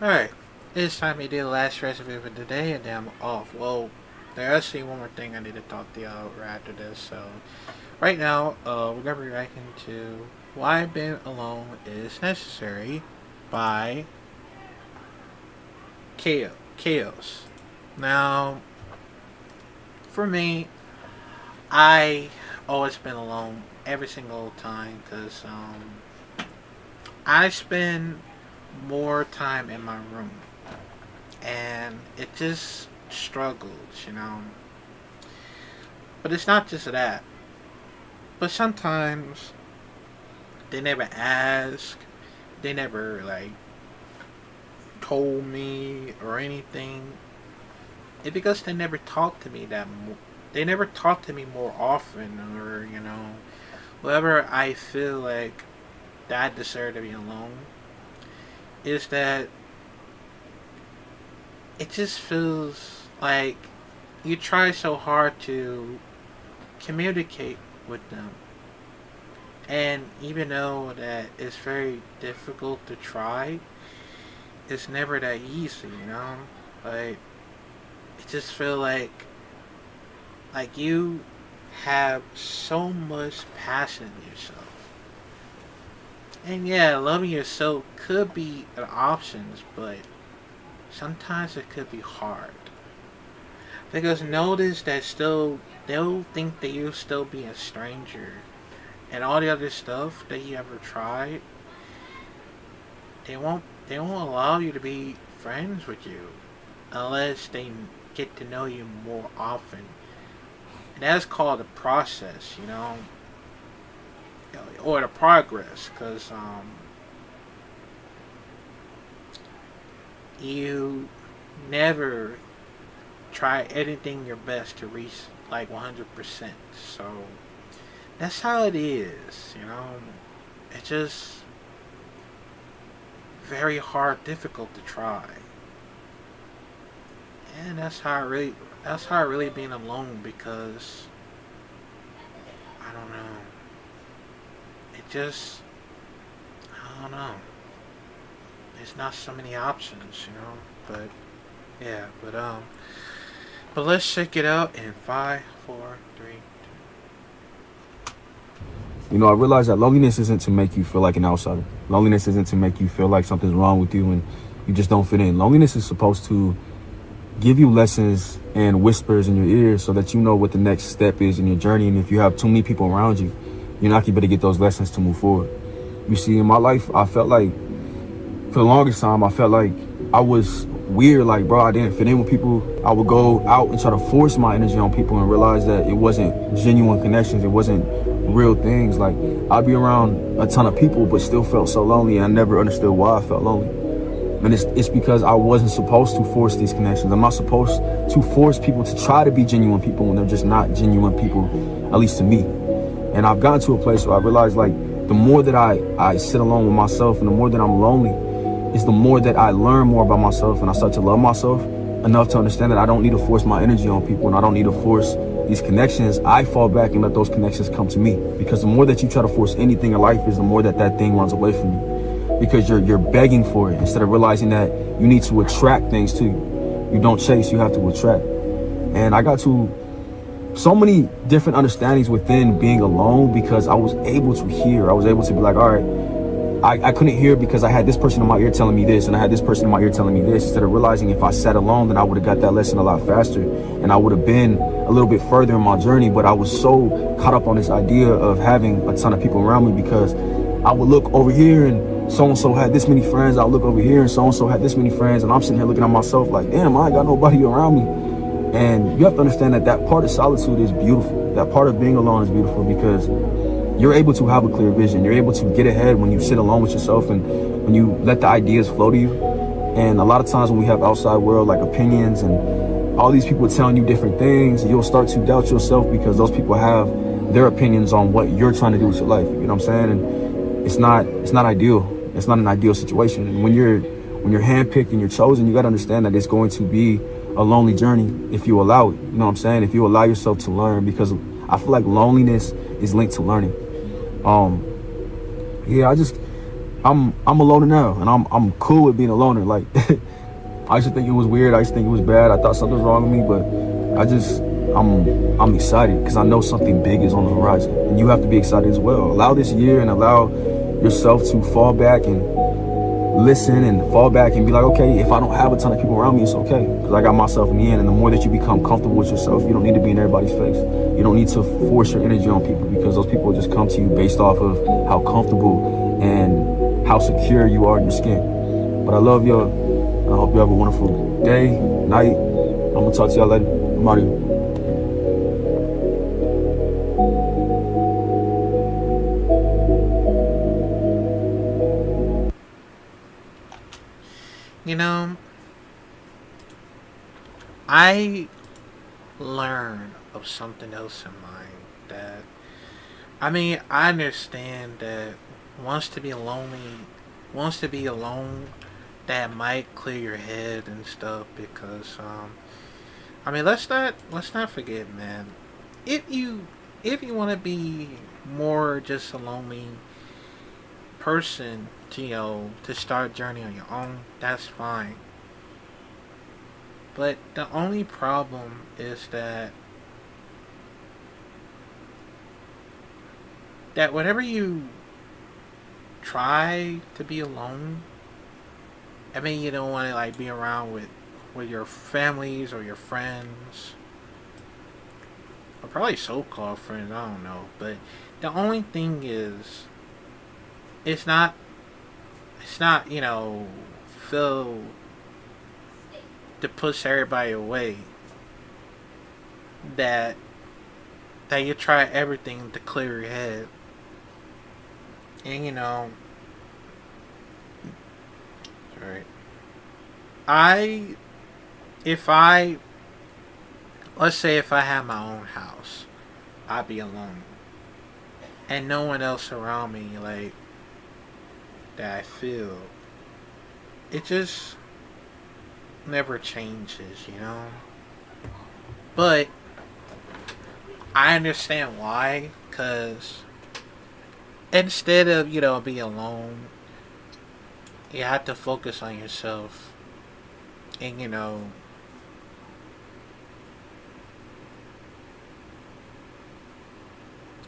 Alright, it's time to do the last recipe for today and then I'm off. Well, there's actually one more thing I need to talk to y'all right after this. So, right now, we're going to be reacting to Why Being Alone Is Necessary by Chaos. Now, for me, I always been alone every single time because I spend more time in my room and it just struggles. But it's not just that. But sometimes they never ask, they never like told me or anything. It's because they never talked to me they never talk to me more often, or whatever. I feel like that I deserve to be alone is that it just feels like you try so hard to communicate with them, and even though that it's very difficult to try, it's never that easy. Like, it just feel like you have so much passion in yourself. And yeah, loving yourself could be an option, but sometimes it could be hard. Because notice that still they'll think that you'll still be a stranger, and all the other stuff that you ever tried, they won't allow you to be friends with you unless they get to know you more often. And that's called the process, or the progress, because you never try anything your best to reach like 100%. So that's how it is. It's just very hard, difficult to try. And that's how I really being alone, because I don't know. It just I don't know. There's not so many options. But yeah, but let's check it out in five, four, three. I realize that loneliness isn't to make you feel like an outsider. Loneliness isn't to make you feel like something's wrong with you and you just don't fit in. Loneliness is supposed to give you lessons and whispers in your ears so that you know what the next step is in your journey. And if you have too many people around you, you're not able to get those lessons to move forward. You see, in my life, I felt like, for the longest time, I felt like I was weird. Like, bro, I didn't fit in with people. I would go out and try to force my energy on people and realize that it wasn't genuine connections. It wasn't real things. Like, I'd be around a ton of people, but still felt so lonely. And I never understood why I felt lonely. And it's because I wasn't supposed to force these connections. I'm not supposed to force people to try to be genuine people when they're just not genuine people, at least to me. And I've gotten to a place where I realized, like, the more that I sit alone with myself and the more that I'm lonely, is the more that I learn more about myself and I start to love myself enough to understand that I don't need to force my energy on people and I don't need to force these connections. I fall back and let those connections come to me, because the more that you try to force anything in life is the more that thing runs away from you, because you're begging for it instead of realizing that you need to attract things to you. You don't chase, you have to attract. And I got to so many different understandings within being alone because I was able to hear. I was able to be like, all right, I couldn't hear because I had this person in my ear telling me this and I had this person in my ear telling me this, instead of realizing if I sat alone, then I would have got that lesson a lot faster and I would have been a little bit further in my journey. But I was so caught up on this idea of having a ton of people around me, because I would look over here and so-and-so had this many friends. I'll look over here and so-and-so had this many friends. And I'm sitting here looking at myself like, damn, I ain't got nobody around me. And you have to understand that that part of solitude is beautiful. That part of being alone is beautiful because you're able to have a clear vision. You're able to get ahead when you sit alone with yourself and when you let the ideas flow to you. And a lot of times when we have outside world like opinions and all these people telling you different things, you'll start to doubt yourself because those people have their opinions on what you're trying to do with your life. You know what I'm saying? And it's not ideal. It's not an ideal situation. And when you're handpicked and you're chosen, you got to understand that it's going to be a lonely journey if you allow it. You know what I'm saying? If you allow yourself to learn, because I feel like loneliness is linked to learning. Yeah, I I'm a loner now, and I'm cool with being a loner. Like I used to think it was weird. I used to think it was bad. I thought something was wrong with me, but I'm excited because I know something big is on the horizon, and you have to be excited as well. Allow this year and allow yourself to fall back and listen and fall back and be like, okay, if I don't have a ton of people around me, it's okay because I got myself in the end. And the more that you become comfortable with yourself, you don't need to be in everybody's face. You don't need to force your energy on people because those people just come to you based off of how comfortable and how secure you are in your skin. But I love y'all. I hope you have a wonderful day, night. I'm gonna talk to y'all later. I'm out of here. You know, I learned of something else in mind that, I mean, I understand that wants to be lonely, wants to be alone, that might clear your head and stuff because I mean, let's not forget, man. If you if you want to be more just a lonely person to to start a journey on your own, that's fine. But the only problem is that whenever you try to be alone, I mean you don't want to like be around with your families or your friends or probably so-called friends. I don't know, but the only thing is it's not it's not feel to push everybody away that you try everything to clear your head. And right. I if I let's say if I had my own house, I'd be alone. And no one else around me like that I feel. It just never changes. But I understand why, cause instead of being alone, you have to focus on yourself, and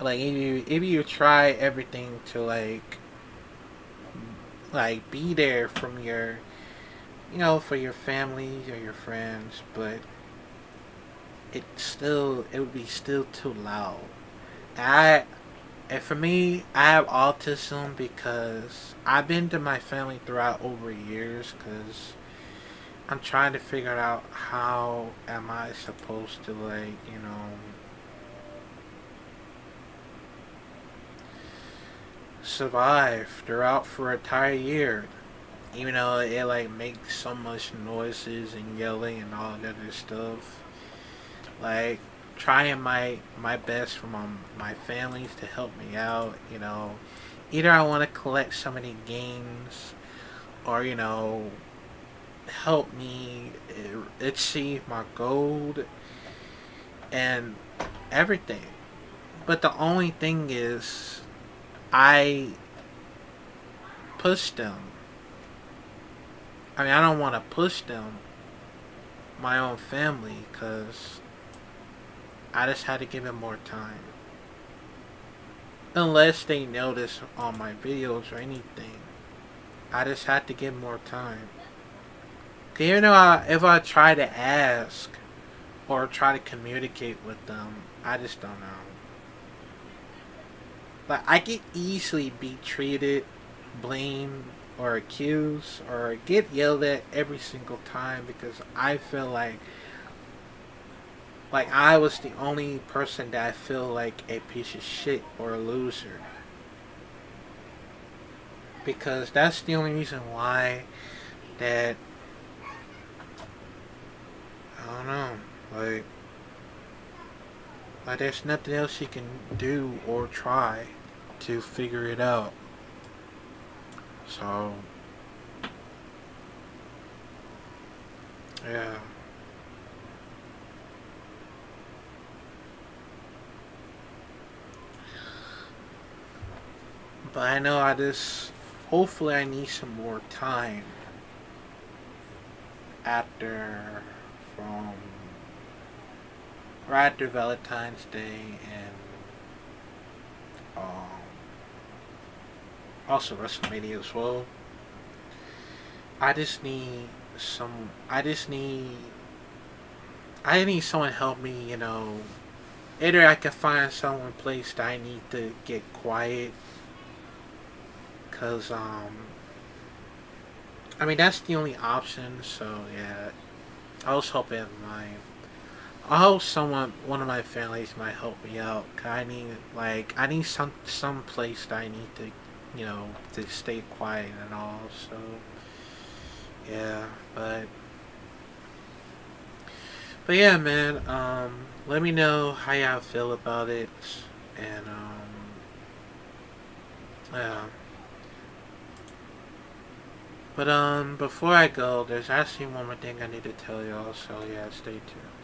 like if you try everything to be there from your for your family or your friends, but it would be still too loud. I And for me, I have autism because I've been to my family throughout over years because I'm trying to figure out how am I supposed to survive throughout for an entire year. Even though it makes so much noises and yelling and all that other stuff. Like trying my best for my families to help me out. Either I want to collect so many games or help me achieve my goal and everything. But the only thing is I push them. I mean, I don't want to push them, my own family, because I just had to give it more time. Unless they notice on my videos or anything, I just had to give more time. 'Cause even though if I try to ask or try to communicate with them, I just don't know. Like I could easily be treated, blamed, or accused, or get yelled at every single time because I feel like I was the only person that I feel like a piece of shit or a loser. Because that's the only reason why that I don't know. Like there's nothing else you can do or try to figure it out. So yeah. But I know I just hopefully I need some more time after from right after Valentine's Day and um, also WrestleMania as well. I just need some. I need someone to help me. Either I can find someone place that I need to get quiet, cause I mean that's the only option. So yeah, I was hoping I hope one of my families might help me out. 'Cause I need some place that I need to, to stay quiet and all. So yeah, but yeah, man. Let me know how y'all feel about it, and yeah. But before I go, there's actually one more thing I need to tell y'all. So yeah, stay tuned.